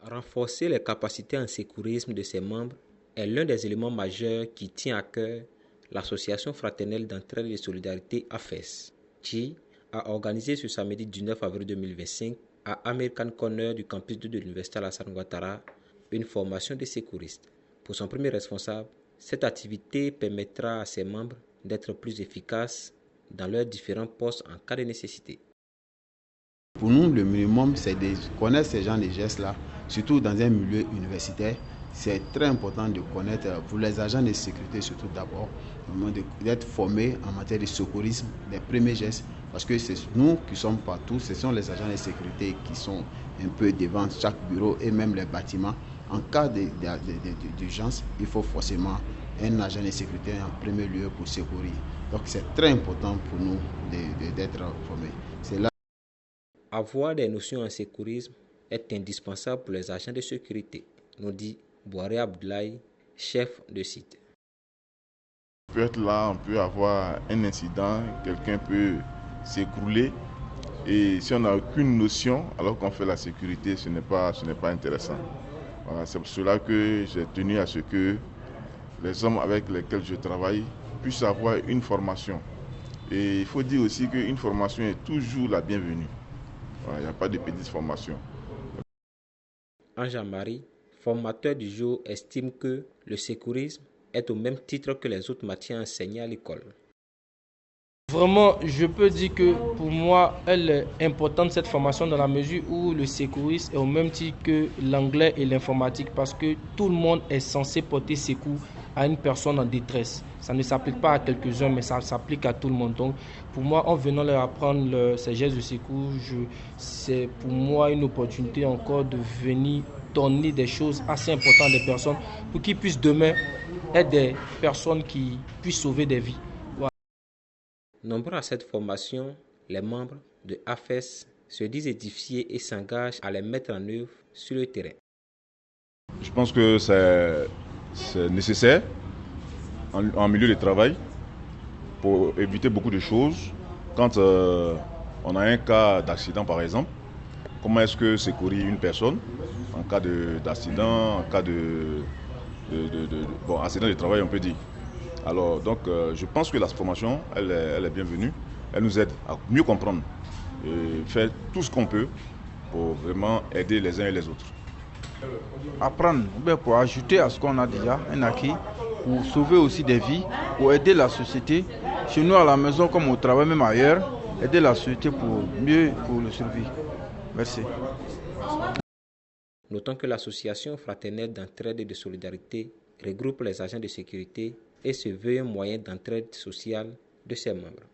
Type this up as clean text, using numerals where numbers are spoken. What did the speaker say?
Renforcer les capacités en sécurisme de ses membres est l'un des éléments majeurs qui tient à cœur l'Association fraternelle d'entraide et de solidarité AFES, qui a organisé ce samedi 19 avril 2025 à American Corner du campus 2 de l'Université Alassane Ouattara une formation de sécuristes. Pour son premier responsable, cette activité permettra à ses membres d'être plus efficaces dans leurs différents postes en cas de nécessité. Pour nous, le minimum, c'est de connaître ces genres de gestes-là, surtout dans un milieu universitaire. C'est très important de connaître, pour les agents de sécurité surtout d'abord, d'être formés en matière de secourisme, des premiers gestes, parce que c'est nous qui sommes partout, ce sont les agents de sécurité qui sont un peu devant chaque bureau et même les bâtiments. En cas d'urgence, il faut forcément un agent de sécurité en premier lieu pour secourir. Donc c'est très important pour nous d'être formés. C'est là. Avoir des notions en sécurisme est indispensable pour les agents de sécurité, nous dit Boiré Abdoulaye, chef de site. On peut être là, on peut avoir un incident, quelqu'un peut s'écrouler et si on n'a aucune notion alors qu'on fait la sécurité, ce n'est pas intéressant. Voilà, c'est pour cela que j'ai tenu à ce que les hommes avec lesquels je travaille puissent avoir une formation. Et il faut dire aussi qu'une formation est toujours la bienvenue. Voilà, il n'y a pas de petite formation. Jean-Marie, formateur du jour, estime que le sécurisme est au même titre que les autres matières enseignées à l'école. Vraiment, je peux dire que pour moi, elle est importante cette formation dans la mesure où le sécurisme est au même titre que l'anglais et l'informatique parce que tout le monde est censé porter secours à une personne en détresse. Ça ne s'applique pas à quelques-uns, mais ça s'applique à tout le monde. Donc, pour moi, en venant leur apprendre ces gestes de secours, c'est pour moi une opportunité encore de venir donner des choses assez importantes des personnes pour qu'ils puissent demain être des personnes qui puissent sauver des vies. Nombreux à cette formation, les membres de AFES se disent édifiés et s'engagent à les mettre en œuvre sur le terrain. Je pense que c'est nécessaire en milieu de travail pour éviter beaucoup de choses. Quand on a un cas d'accident par exemple, comment est-ce que secourir une personne en cas d'accident, en cas accident de travail on peut dire. Alors donc je pense que la formation elle est bienvenue, elle nous aide à mieux comprendre et faire tout ce qu'on peut pour vraiment aider les uns et les autres. Apprendre, pour ajouter à ce qu'on a déjà, un acquis, pour sauver aussi des vies, pour aider la société, chez nous à la maison comme au travail, même ailleurs, aider la société pour le survivre. Merci. Notons que l'association fraternelle d'entraide et de solidarité regroupe les agents de sécurité et se veut un moyen d'entraide sociale de ses membres.